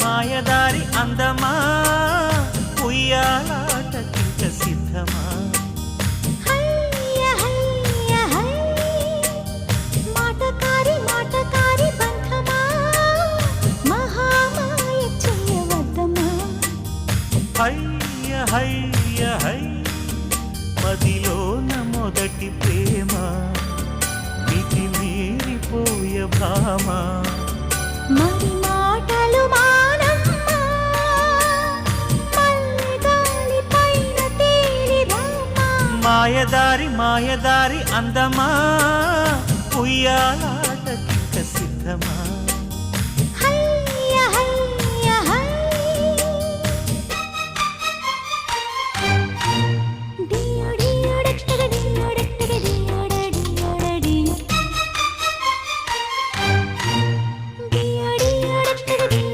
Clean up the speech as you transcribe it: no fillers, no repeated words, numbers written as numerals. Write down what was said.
మాయదారి అందమా ఉయ్యాలాటకింక సిద్ధమా మాటకారి మాటకారి బంధమా మహామాయ చేయవద్దమా హయ్య హయ్య హై మదిలోన మొదటి ప్రేమ మితి మీరిపోయ భామ మరి మాటలు మానమ్మా మల్లెగాలి పైన తేలి రామా మాయదారి అందమా ఉయ్యాల